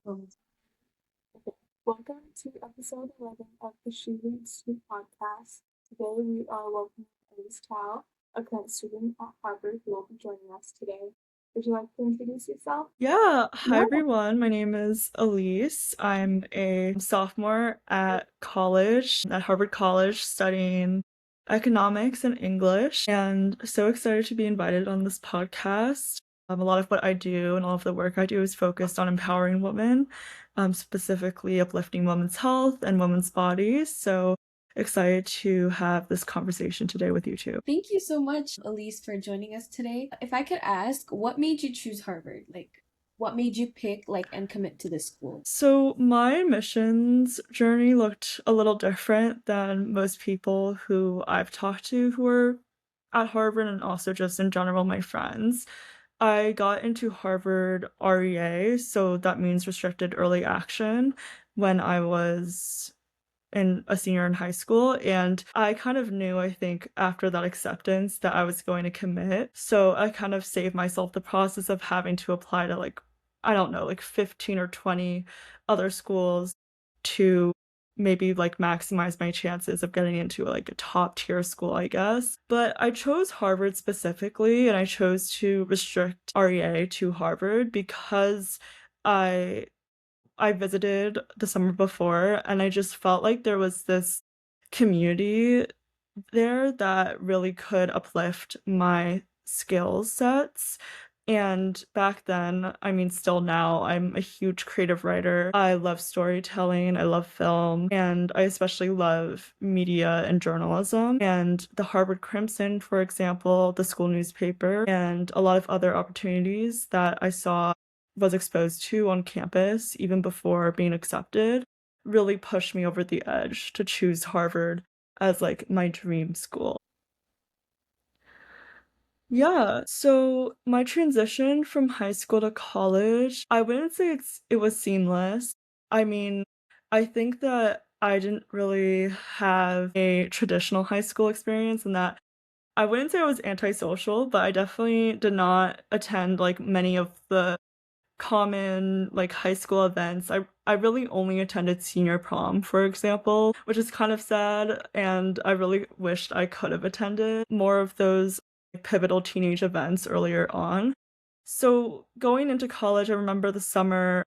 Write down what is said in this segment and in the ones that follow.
Um, okay. Welcome to episode 11 of the She Reads She podcast. Today we are welcoming Elise, a current student at Harvard who will be joining us today. Would you like to introduce yourself? Yeah, hi Yeah. everyone. My name is Elise. I'm a sophomore at college, at Harvard College, studying economics and English, and so excited to be invited on this podcast. A lot of what I do and all of the work I do is focused on empowering women, specifically uplifting women's health and women's bodies. So excited to have this conversation today with you too. Thank you so much, Elise, for joining us today. If I could ask, what made you choose Harvard? What made you pick, and commit to this school? So my admissions journey looked a little different than most people who I've talked to who were at Harvard and also just in general my friends. I got into Harvard REA, so that means restricted early action, when I was a senior in high school, and I kind of knew, I think, after that acceptance that I was going to commit. So I kind of saved myself the process of having to apply to I don't know, 15 or 20 other schools to maybe maximize my chances of getting into a top tier school, I guess. But I chose Harvard specifically, and I chose to restrict REA to Harvard because I I visited the summer before, and I just felt like there was this community there that really could uplift my skill sets. And back then, I mean, still now, I'm a huge creative writer. I love storytelling, I love film, and I especially love media and journalism. And the Harvard Crimson, for example, the school newspaper, and a lot of other opportunities that I saw was exposed to on campus even before being accepted really pushed me over the edge to choose Harvard as my dream school. Yeah, so my transition from high school to college, I wouldn't say it was seamless. I mean, I think that I didn't really have a traditional high school experience, and that I wouldn't say I was antisocial, but I definitely did not attend many of the common high school events. I really only attended senior prom, for example, which is kind of sad, and I really wished I could have attended more of those pivotal teenage events earlier on. So going into college, I remember the summer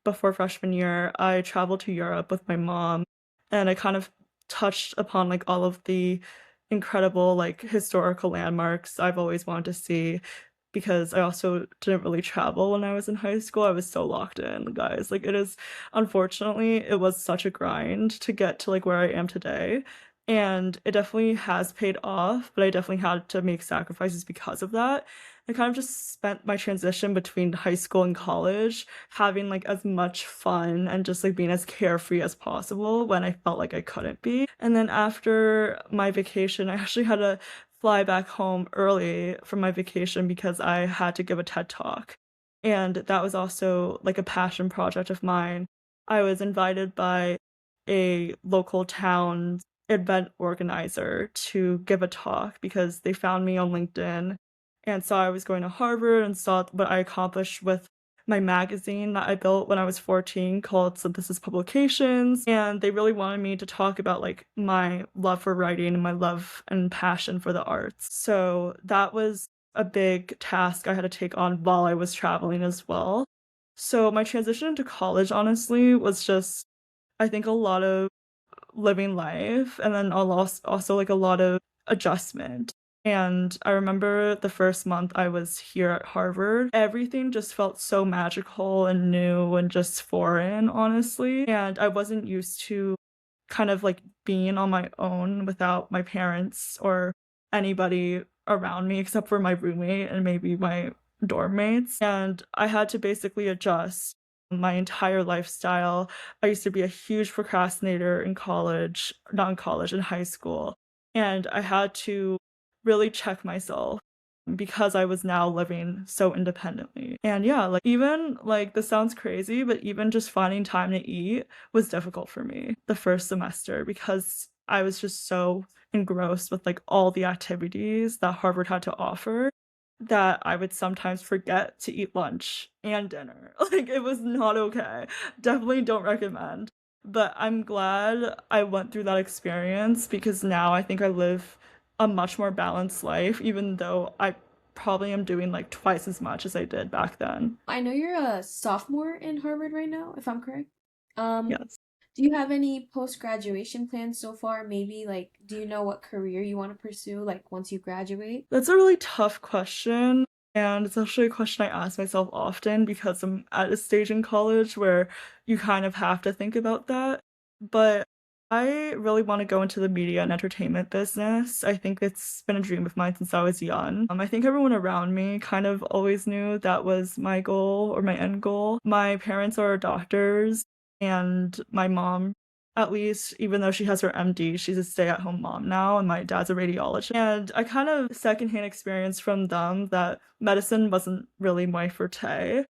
before freshman year, I traveled to Europe with my mom, and I kind of touched upon all of the incredible historical landmarks I've always wanted to see, because I also didn't really travel when I was in high school. I was so locked in, guys. It is, unfortunately, it was such a grind to get to where I am today. And it definitely has paid off, but I definitely had to make sacrifices because of that. I kind of just spent my transition between high school and college having as much fun and just being as carefree as possible when I felt like I couldn't be. And then after my vacation, I actually had to fly back home early from my vacation because I had to give a TED talk. And that was also a passion project of mine. I was invited by a local town event organizer to give a talk because they found me on LinkedIn and saw I was going to Harvard and saw what I accomplished with my magazine that I built when I was 14 called Synthesis Publications. And they really wanted me to talk about my love for writing and my love and passion for the arts. So that was a big task I had to take on while I was traveling as well. So my transition into college honestly was just, I think, a lot of living life, and then also a lot of adjustment. And I remember the first month I was here at Harvard, everything just felt so magical and new and just foreign, honestly. And I wasn't used to kind of being on my own without my parents or anybody around me except for my roommate and maybe my dorm mates. And I had to basically adjust my entire lifestyle. I used to be a huge procrastinator in college, not in college, in high school. And I had to really check myself because I was now living so independently. And yeah, even this sounds crazy, but even just finding time to eat was difficult for me the first semester because I was just so engrossed with all the activities that Harvard had to offer that I would sometimes forget to eat lunch and dinner. Like, it was not okay. Definitely don't recommend. But I'm glad I went through that experience because now I think I live a much more balanced life, even though I probably am doing like twice as much as I did back then. I know you're a sophomore in Harvard right now, if I'm correct. Um, Yes. do you have any post-graduation plans so far? Maybe like, do you know what career you want to pursue like once you graduate? That's a really tough question, and it's actually a question I ask myself often because I'm at a stage in college where you kind of have to think about that. But I really want to go into the media and entertainment business. I think it's been a dream of mine since I was young. I think everyone around me kind of always knew that was my goal or my end goal. My parents are doctors, and my mom, at least, even though she has her MD, she's a stay-at-home mom now, and my dad's a radiologist. And I kind of secondhand experience from them that medicine wasn't really my forte.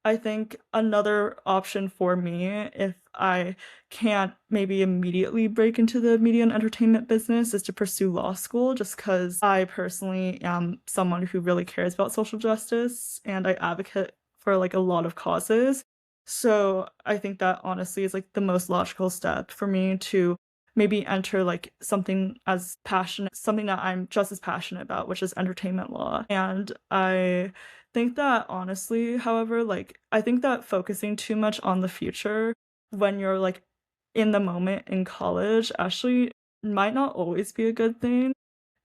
I think another option for me, if I can't maybe immediately break into the media and entertainment business, is to pursue law school, just because I personally am someone who really cares about social justice and I advocate for like a lot of causes. So I think that honestly is like the most logical step for me to maybe enter like something that I'm just as passionate about, which is entertainment law. And I think that honestly, however, like I think that focusing too much on the future when you're like in the moment in college actually might not always be a good thing.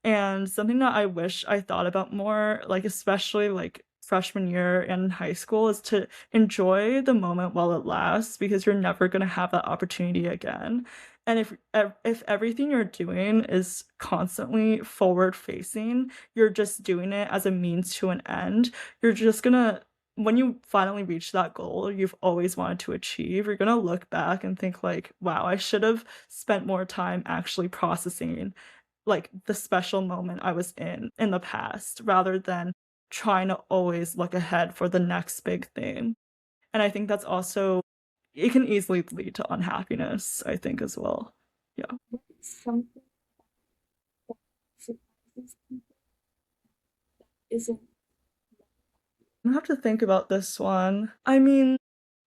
And something that I wish I thought about more, like especially like freshman year in high school, is to enjoy the moment while it lasts because you're never going to have that opportunity again. And if everything you're doing is constantly forward facing, you're just doing it as a means to an end. You're just gonna When you finally reach that goal you've always wanted to achieve, you're gonna look back and think like, wow, I should have spent more time actually processing like the special moment I was in the past rather than trying to always look ahead for the next big thing. And I think that's also it can easily lead to unhappiness, I think as well. Yeah. What is something that surprises people isn't I have to think about this one. I mean,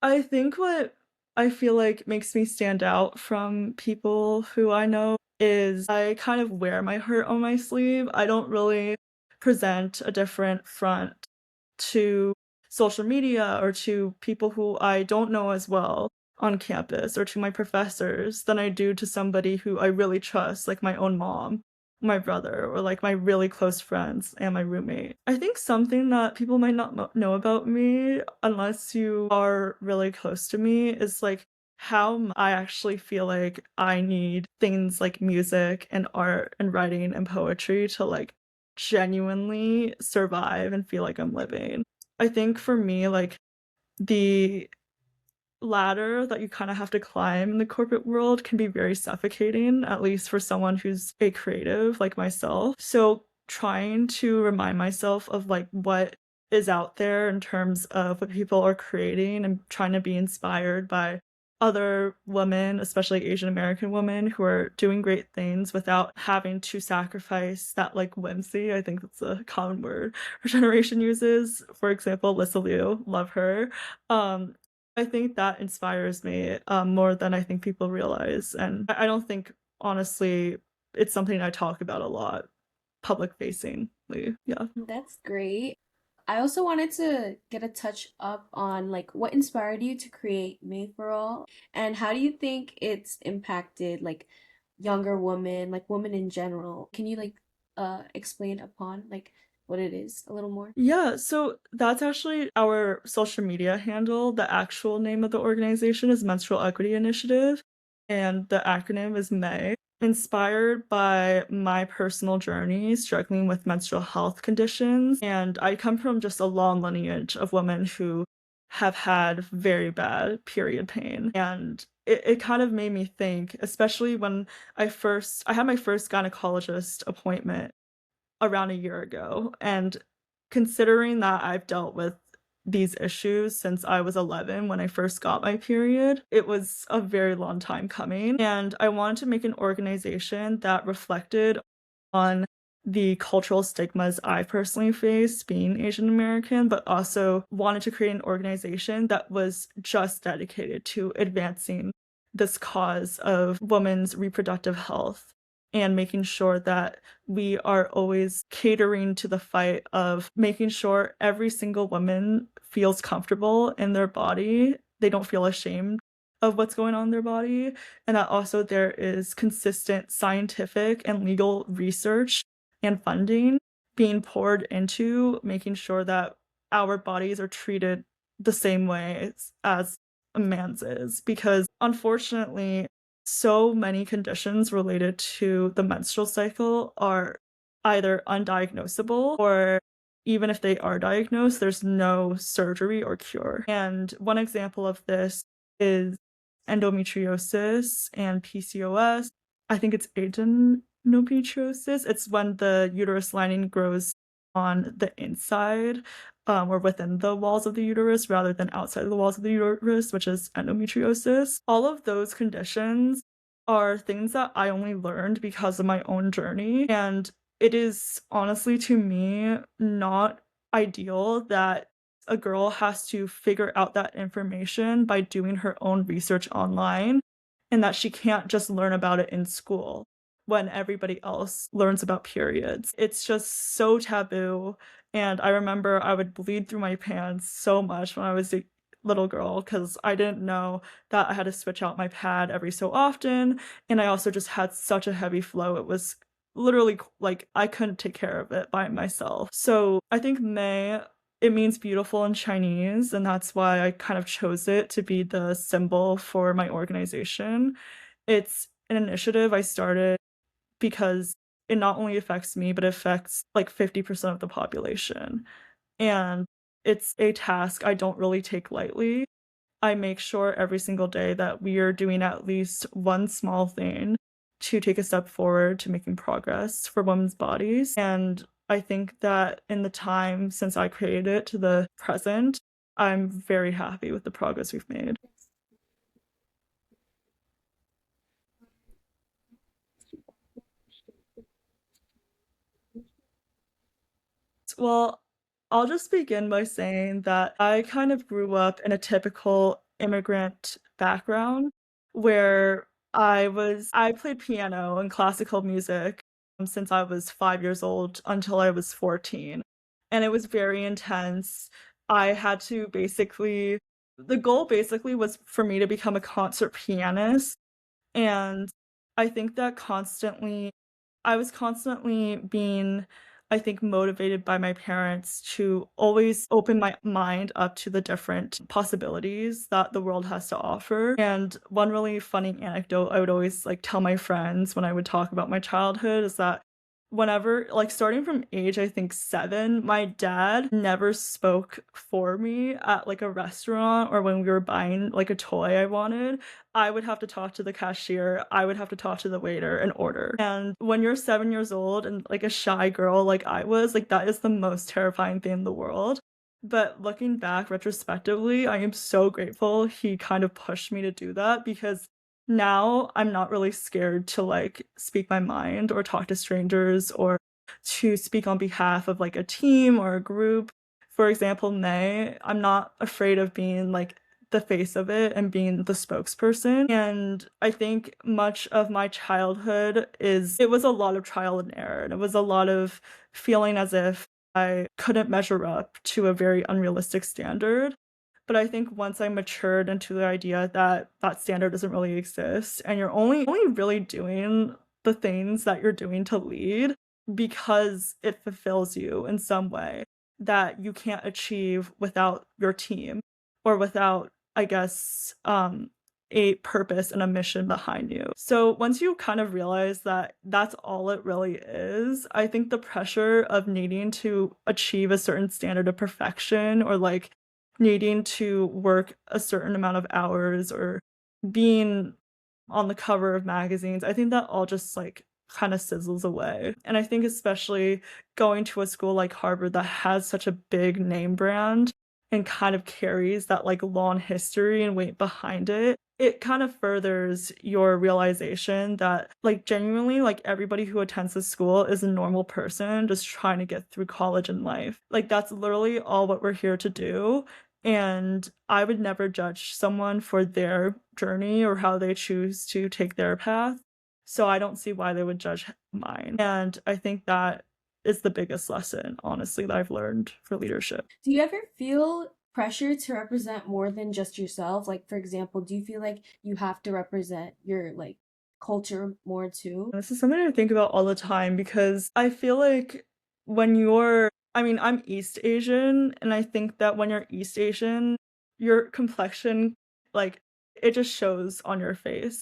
I think what I feel like makes me stand out from people who I know is I kind of wear my heart on my sleeve. I don't really present a different front to social media or to people who I don't know as well on campus or to my professors than I do to somebody who I really trust, like my own mom, my brother, or like my really close friends and my roommate. I think something that people might not know about me unless you are really close to me is like I actually feel like I need things like music and art and writing and poetry to like genuinely survive and feel like I'm living. I think for me, like the ladder that you kind of have to climb in the corporate world can be very suffocating, at least for someone who's a creative like myself. So trying to remind myself of like what is out there in terms of what people are creating and trying to be inspired by other women, especially Asian American women who are doing great things without having to sacrifice that like whimsy. I think that's a common word our generation uses. For example, Lissa Liu, love her. Um, I think that inspires me, more than I think people realize, and I don't think, honestly, it's something I talk about a lot public facingly, yeah. That's great. I also wanted to get a touch up on like what inspired you to create Made for All and how do you think it's impacted like younger women, like women in general? Can you like explain upon like what it is a little more? Yeah, so that's actually our social media handle. The actual name of the organization is Menstrual Equity Initiative, and the acronym is MAY. Inspired by my personal journey struggling with menstrual health conditions, and I come from just a long lineage of women who have had very bad period pain. And it kind of made me think, especially when I had my first gynecologist appointment around a year ago. And considering that I've dealt with these issues since I was 11 when I first got my period, it was a very long time coming. And I wanted to make an organization that reflected on the cultural stigmas I personally faced being Asian American, but also wanted to create an organization that was just dedicated to advancing this cause of women's reproductive health and making sure that we are always catering to the fight of making sure every single woman feels comfortable in their body. They don't feel ashamed of what's going on in their body, and that also there is consistent scientific and legal research and funding being poured into making sure that our bodies are treated the same way as a man's is. Because unfortunately, so many conditions related to the menstrual cycle are either undiagnosable or even if they are diagnosed, there's no surgery or cure. And one example of this is endometriosis and PCOS. I think it's adenomyosis. It's when the uterus lining grows on the inside or within the walls of the uterus rather than outside of the walls of the uterus, which is endometriosis. All of those conditions are things that I only learned because of my own journey. And it is honestly, to me, not ideal that a girl has to figure out that information by doing her own research online and that she can't just learn about it in school when everybody else learns about periods. It's just so taboo. And I remember I would bleed through my pants so much when I was a little girl because I didn't know that I had to switch out my pad every so often. And I also just had such a heavy flow. It was literally like I couldn't take care of it by myself. So I think May, it means beautiful in Chinese, and that's why I kind of chose it to be the symbol for my organization. It's an initiative I started because it not only affects me, but it affects like 50% of the population. And it's a task I don't really take lightly. I make sure every single day that we are doing at least one small thing to take a step forward to making progress for women's bodies. And I think that in the time since I created it to the present, I'm very happy with the progress we've made. Well, I'll just begin by saying that I kind of grew up in a typical immigrant background where I played piano and classical music since I was 5 years old until I was 14. And it was very intense. I had to basically, the goal basically was for me to become a concert pianist. And I think that I was constantly being, I think, motivated by my parents to always open my mind up to the different possibilities that the world has to offer. And one really funny anecdote I would always like tell my friends when I would talk about my childhood is that whenever, like starting from age, I think 7, my dad never spoke for me at like a restaurant or when we were buying like a toy I wanted. I would have to talk to the cashier, I would have to talk to the waiter and order. And when you're 7 years old and like a shy girl like I was, like that is the most terrifying thing in the world. But looking back retrospectively, I am so grateful he kind of pushed me to do that because now I'm not really scared to like speak my mind or talk to strangers or to speak on behalf of like a team or a group. For example, May, I'm not afraid of being like the face of it and being the spokesperson. And I think much of my childhood it was a lot of trial and error. And it was a lot of feeling as if I couldn't measure up to a very unrealistic standard. But I think once I matured into the idea that that standard doesn't really exist and you're only really doing the things that you're doing to lead because it fulfills you in some way that you can't achieve without your team or without, I guess, a purpose and a mission behind you. So once you kind of realize that that's all it really is, I think the pressure of needing to achieve a certain standard of perfection or like needing to work a certain amount of hours or being on the cover of magazines, I think that all just like kind of sizzles away. And I think especially going to a school like Harvard that has such a big name brand and kind of carries that like long history and weight behind it, it kind of furthers your realization that like genuinely like everybody who attends this school is a normal person just trying to get through college and life. Like that's literally all what we're here to do. And I would never judge someone for their journey or how they choose to take their path. So I don't see why they would judge mine. And I think that is the biggest lesson, honestly, that I've learned for leadership. Do you ever feel pressure to represent more than just yourself? Like, for example, do you feel like you have to represent your like culture more too? This is something I think about all the time because I feel like when you're, I mean, I'm East Asian, and I think that when you're East Asian, your complexion, like, it just shows on your face.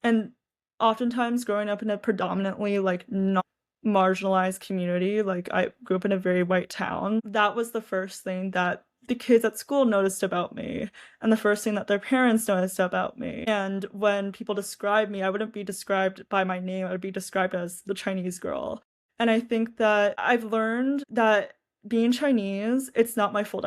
And oftentimes, growing up in a predominantly, like, not marginalized community, like, I grew up in a very white town, that was the first thing that the kids at school noticed about me, and the first thing that their parents noticed about me. And when people describe me, I wouldn't be described by my name, I would be described as the Chinese girl. And I think that I've learned that being Chinese, it's not my full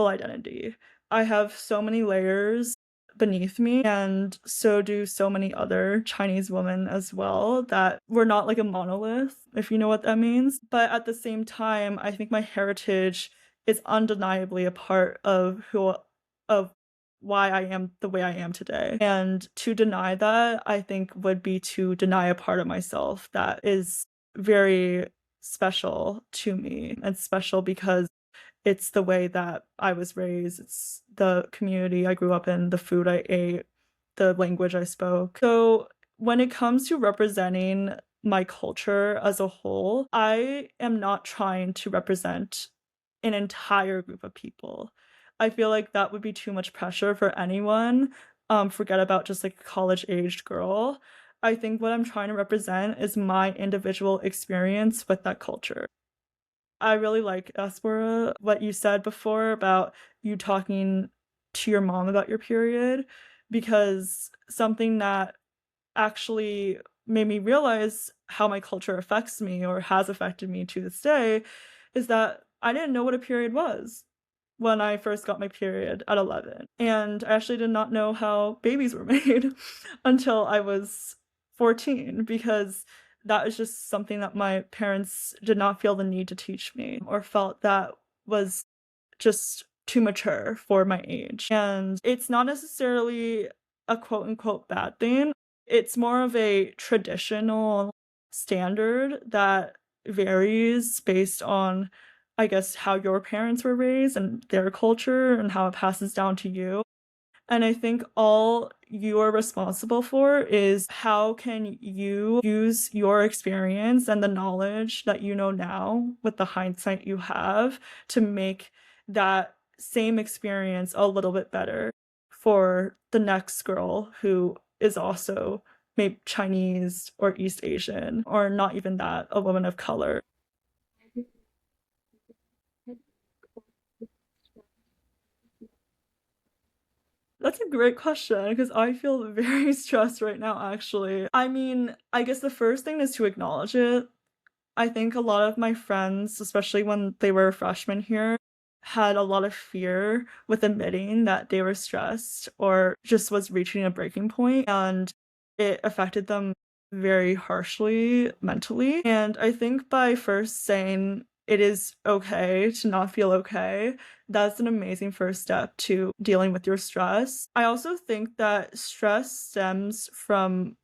identity. I have so many layers beneath me, and so do so many other Chinese women as well, that we're not like a monolith, if you know what that means. But at the same time, I think my heritage is undeniably a part of why I am the way I am today. And to deny that, I think would be to deny a part of myself that is very special to me. It's special because it's the way that I was raised, it's the community I grew up in, the food I ate, the language I spoke. So when it comes to representing my culture as a whole, I am not trying to represent an entire group of people. I feel like that would be too much pressure for anyone. Forget about just like a college-aged girl. I think what I'm trying to represent is my individual experience with that culture. I really like, Aspera, what you said before about you talking to your mom about your period, because something that actually made me realize how my culture affects me or has affected me to this day is that I didn't know what a period was when I first got my period at 11. And I actually did not know how babies were made until I was 14, because that is just something that my parents did not feel the need to teach me or felt that was just too mature for my age. And it's not necessarily a quote unquote bad thing. It's more of a traditional standard that varies based on, I guess, how your parents were raised and their culture and how it passes down to you. And I think all you're responsible for is how can you use your experience and the knowledge that you know now with the hindsight you have to make that same experience a little bit better for the next girl who is also maybe Chinese or East Asian, or not even that, a woman of color. That's a great question because I feel very stressed right now, actually. I mean, I guess the first thing is to acknowledge it. I think a lot of my friends, especially when they were freshmen here, had a lot of fear with admitting that they were stressed or just was reaching a breaking point, and it affected them very harshly mentally. And I think by first saying it is okay to not feel okay, that's an amazing first step to dealing with your stress. I also think that stress stems from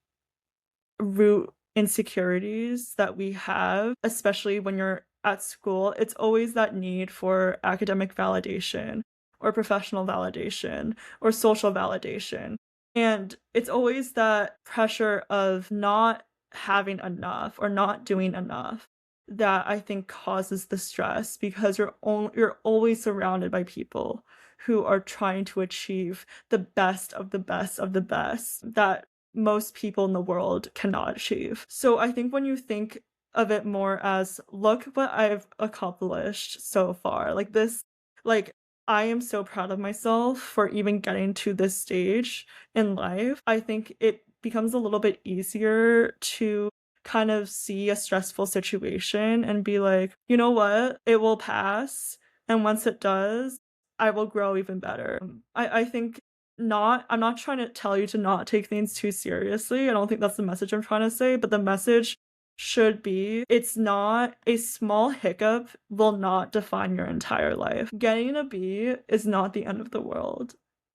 root insecurities that we have, especially when you're at school. It's always that need for academic validation or professional validation or social validation. And it's always that pressure of not having enough or not doing enough that I think causes the stress, because you're always surrounded by people who are trying to achieve the best of the best of the best that most people in the world cannot achieve. So I think when you think of it more as, look what I've accomplished so far, like this, like I am so proud of myself for even getting to this stage in life. I think it becomes a little bit easier to kind of see a stressful situation and be like, you know what, it will pass. And once it does, I will grow even better. I think I'm not trying to tell you to not take things too seriously. I don't think that's the message I'm trying to say, but the message should be it's not a small hiccup will not define your entire life. Getting a B is not the end of the world.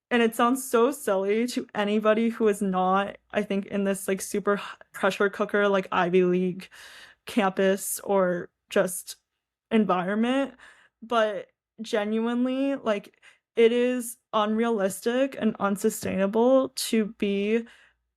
And it sounds so silly to anybody who is not, I think, in this like super pressure cooker, like Ivy League campus or just environment, but genuinely, like, it is unrealistic and unsustainable to be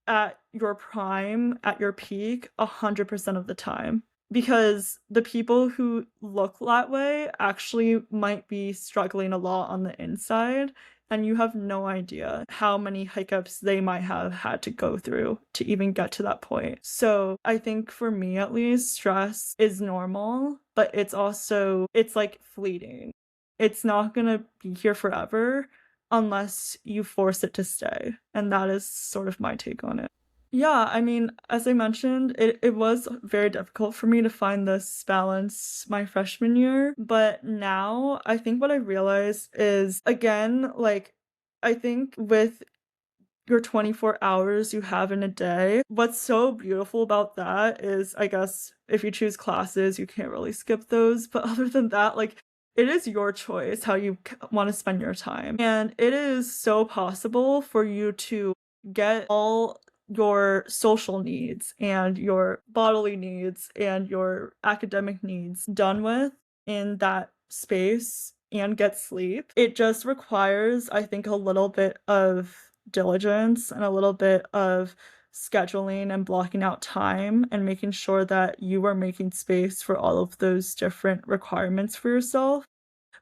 at your prime, at your peak, 100% of the time. Because the people who look that way actually might be struggling a lot on the inside, and you have no idea how many hiccups they might have had to go through to even get to that point. So I think for me at least, stress is normal, but it's like fleeting. It's not gonna be here forever unless you force it to stay. And that is sort of my take on it. Yeah, I mean, as I mentioned, it was very difficult for me to find this balance my freshman year. But now I think what I realized is, again, like, I think with your 24 hours you have in a day. What's so beautiful about that is, I guess, if you choose classes, you can't really skip those. But other than that, like, it is your choice how you want to spend your time. And it is so possible for you to get all your social needs and your bodily needs and your academic needs done with in that space and get sleep. It just requires, I think, a little bit of diligence and a little bit of scheduling and blocking out time and making sure that you are making space for all of those different requirements for yourself,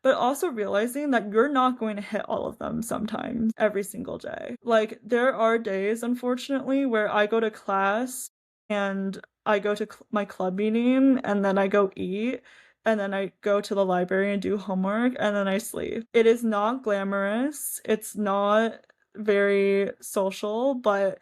but also realizing that you're not going to hit all of them sometimes every single day. Like, there are days, unfortunately, where I go to class and I go to my club meeting and then I go eat and then I go to the library and do homework and then I sleep. It is not glamorous. It's not very social, but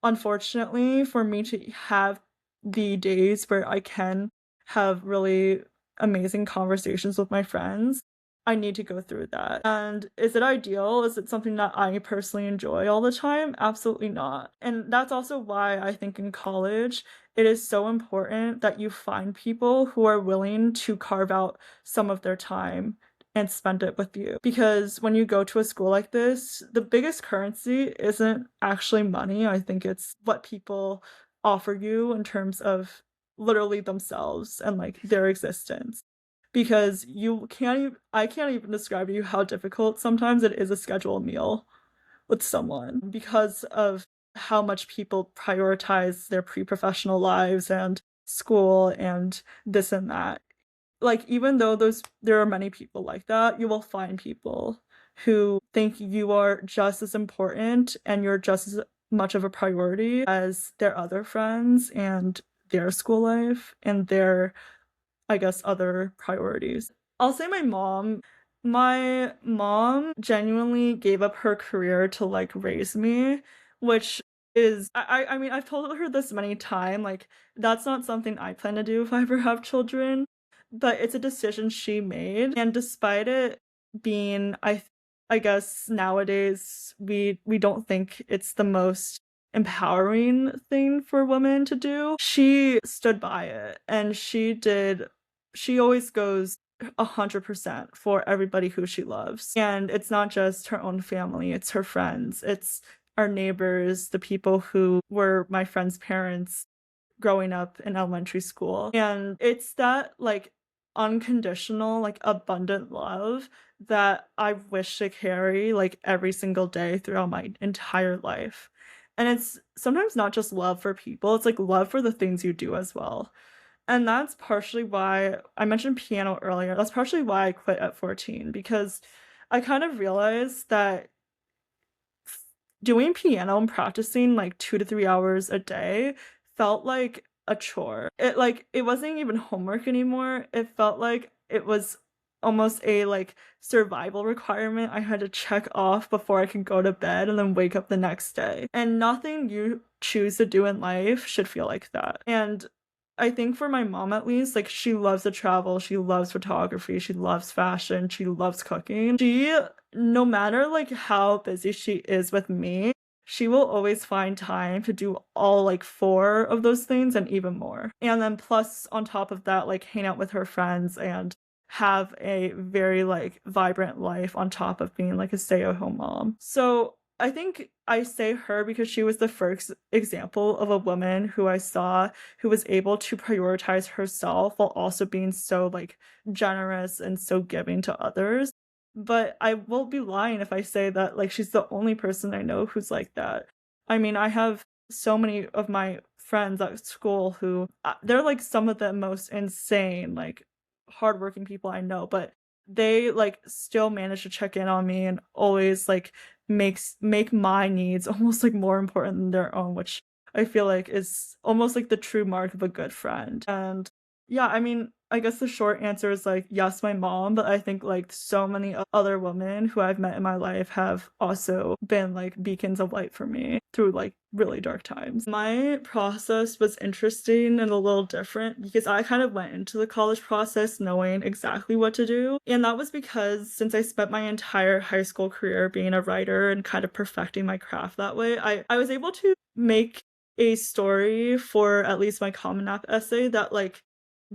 unfortunately, for me to have the days where I can have really amazing conversations with my friends, I need to go through that. And is it ideal? Is it something that I personally enjoy all the time? Absolutely not. And that's also why I think in college, it is so important that you find people who are willing to carve out some of their time and spend it with you. Because when you go to a school like this, the biggest currency isn't actually money. I think it's what people offer you in terms of literally themselves and like their existence. Because I can't even describe to you how difficult sometimes it is to schedule a meal with someone because of how much people prioritize their pre-professional lives and school and this and that. Like, even though there are many people like that, you will find people who think you are just as important and you're just as much of a priority as their other friends and their school life and their, I guess, other priorities. I'll say my mom. My mom genuinely gave up her career to like raise me, which is I mean, I've told her this many times, like, that's not something I plan to do if I ever have children, but it's a decision she made. And despite it being, I guess nowadays we don't think it's the most empowering thing for women to do, she stood by it and she always goes 100% for everybody who she loves. And it's not just her own family, it's her friends, it's our neighbors, the people who were my friends' parents growing up in elementary school. And it's that like unconditional, like abundant love that I wish to carry like every single day throughout my entire life. And it's sometimes not just love for people, it's like love for the things you do as well. And that's partially why I mentioned piano earlier. That's partially why I quit at 14, because I kind of realized that doing piano and practicing like 2 to 3 hours a day felt like a chore. It wasn't even homework anymore. It felt like it was almost a like survival requirement I had to check off before I could go to bed and then wake up the next day. And nothing you choose to do in life should feel like that. And I think for my mom at least, like she loves to travel, she loves photography, she loves fashion, she loves cooking. No matter like how busy she is with me, she will always find time to do all like four of those things and even more. And then plus on top of that, like hang out with her friends and have a very like vibrant life on top of being like a stay-at-home mom. So I think I say her because she was the first example of a woman who I saw who was able to prioritize herself while also being so like generous and so giving to others. But I won't be lying if I say that like she's the only person I know who's like that. I mean, I have so many of my friends at school who they're like some of the most insane like hardworking people I know, but they like still manage to check in on me and always like make my needs almost like more important than their own, which I feel like is almost like the true mark of a good friend. And yeah, I mean, I guess the short answer is like yes, my mom, but I think like so many other women who I've met in my life have also been like beacons of light for me through like really dark times. My process was interesting and a little different because I kind of went into the college process knowing exactly what to do. And that was because since I spent my entire high school career being a writer and kind of perfecting my craft that way, I was able to make a story for at least my Common App essay that like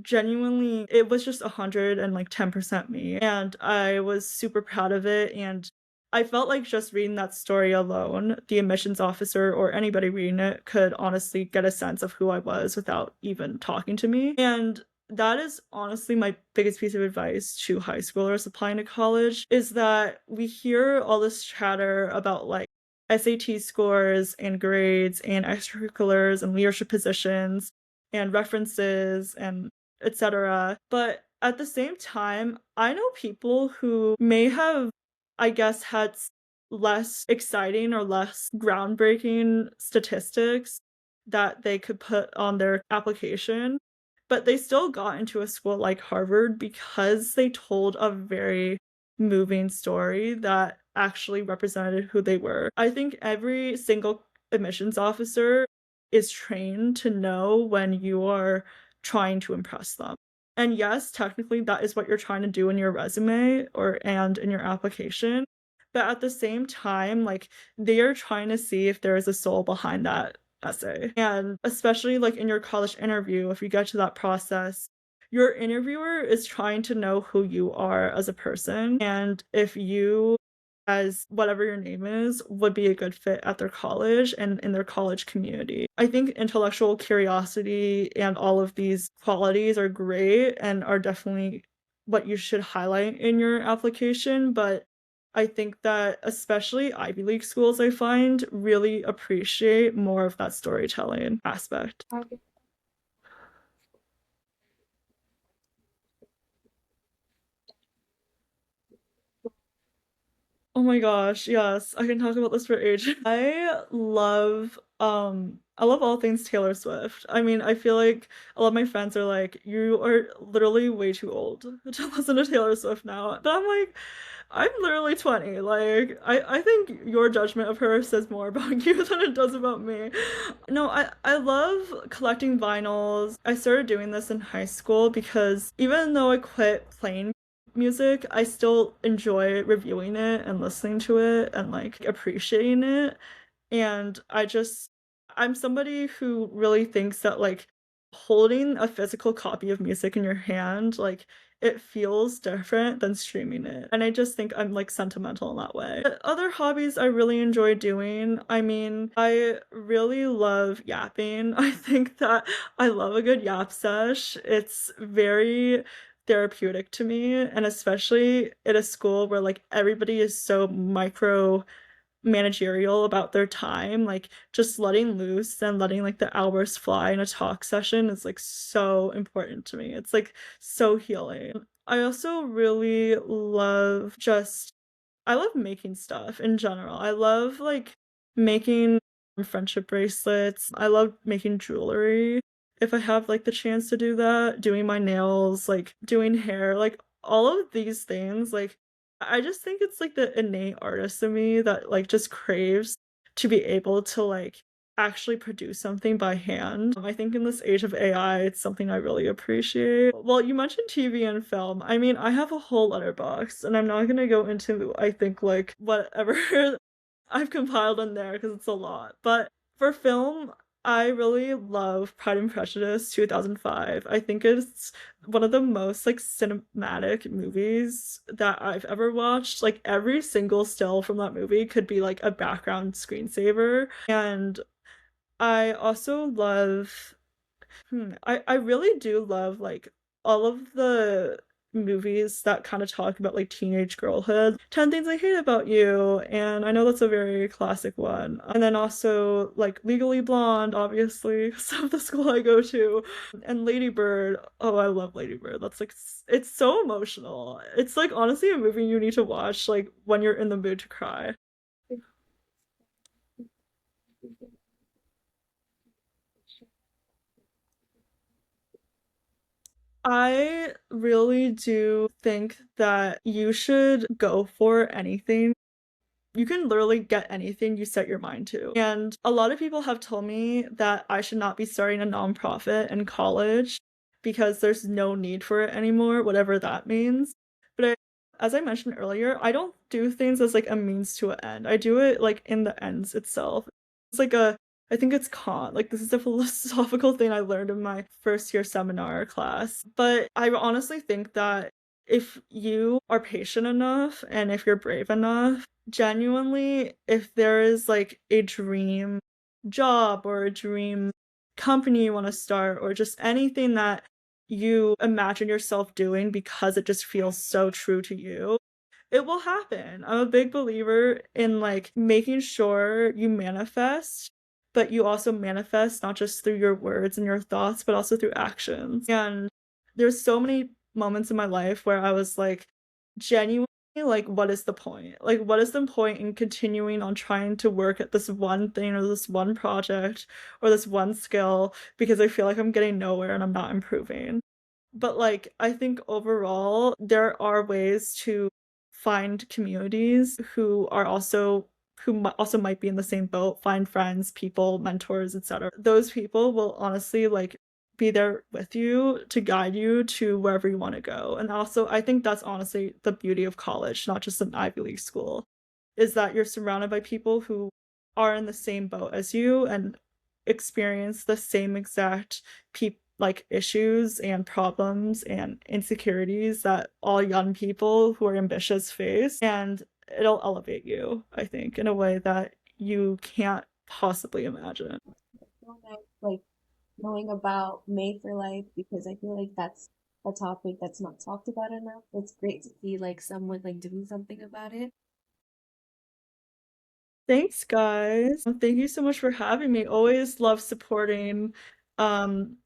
genuinely it was just 110% me, and I was super proud of it. And I felt like just reading that story alone, the admissions officer or anybody reading it could honestly get a sense of who I was without even talking to me. And that is honestly my biggest piece of advice to high schoolers applying to college, is that we hear all this chatter about like SAT scores and grades and extracurriculars and leadership positions and references and etc. But at the same time, I know people who may have, I guess, had less exciting or less groundbreaking statistics that they could put on their application, but they still got into a school like Harvard because they told a very moving story that actually represented who they were. I think every single admissions officer is trained to know when you are trying to impress them. And yes, technically that is what you're trying to do in your resume or and in your application. But at the same time, like they are trying to see if there is a soul behind that essay. And especially like in your college interview, if you get to that process, your interviewer is trying to know who you are as a person and if you as whatever your name is would be a good fit at their college and in their college community. I think intellectual curiosity and all of these qualities are great and are definitely what you should highlight in your application, but I think that especially Ivy League schools I find really appreciate more of that storytelling aspect. Okay. Oh my gosh, yes, I can talk about this for ages. I love all things Taylor Swift. I mean, I feel like a lot of my friends are like, you are literally way too old to listen to Taylor Swift now. But I'm like, I'm literally 20. Like, I think your judgment of her says more about you than it does about me. No, I love collecting vinyls. I started doing this in high school because even though I quit playing music, I still enjoy reviewing it and listening to it and like appreciating it. And I'm somebody who really thinks that like holding a physical copy of music in your hand, like it feels different than streaming it. And I just think I'm like sentimental in that way. But other hobbies I really enjoy doing, I mean, I really love yapping. I think that I love a good yap sesh. It's very therapeutic to me, and especially at a school where like everybody is so micro managerial about their time, like just letting loose and letting like the hours fly in a talk session is like so important to me. It's like so healing. I also really love just I love making stuff in general. I love like making friendship bracelets. I love making jewelry. If I have like the chance to do that, doing my nails, like doing hair, like all of these things, like I just think it's like the innate artist in me that like just craves to be able to like actually produce something by hand. I think in this age of AI, it's something I really appreciate. Well, you mentioned TV and film. I mean, I have a whole letterbox, and I'm not gonna go into, I think, like, whatever I've compiled in there because it's a lot. But for film, I really love Pride and Prejudice 2005. I think it's one of the most like cinematic movies that I've ever watched. Like every single still from that movie could be like a background screensaver. And I also love I really do love like all of the movies that kind of talk about like teenage girlhood. 10 Things I Hate About You, and I know that's a very classic one. And then also like Legally Blonde, obviously, some of the school I go to, and Lady Bird. Oh, I love Lady Bird. That's like it's so emotional. It's like honestly a movie you need to watch like when you're in the mood to cry. I really do think that you should go for anything. You can literally get anything you set your mind to. And a lot of people have told me that I should not be starting a nonprofit in college because there's no need for it anymore, whatever that means. But as I mentioned earlier, I don't do things as like a means to an end. I do it like in the ends itself. It's like I think it's Kant. Like this is a philosophical thing I learned in my first year seminar class. But I honestly think that if you are patient enough and if you're brave enough, genuinely, if there is like a dream job or a dream company you want to start, or just anything that you imagine yourself doing because it just feels so true to you, it will happen. I'm a big believer in like making sure you manifest, but you also manifest not just through your words and your thoughts, but also through actions. And there's so many moments in my life where I was like, genuinely, like, what is the point? Like, what is the point in continuing on trying to work at this one thing or this one project or this one skill because I feel like I'm getting nowhere and I'm not improving? But like, I think overall, there are ways to find communities who are also also might be in the same boat, find friends, people, mentors, etc. Those people will honestly like be there with you to guide you to wherever you want to go. And also, I think that's honestly the beauty of college, not just an Ivy League school, is that you're surrounded by people who are in the same boat as you and experience the same exact like issues and problems and insecurities that all young people who are ambitious face, and it'll elevate you, I think, in a way that you can't possibly imagine. So nice, like knowing about May for Life because I feel like that's a topic that's not talked about enough. It's great to see like someone like doing something about it. Thanks, guys. Thank you so much for having me. Always love supporting um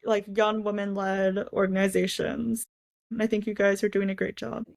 like young women led organizations. And I think you guys are doing a great job.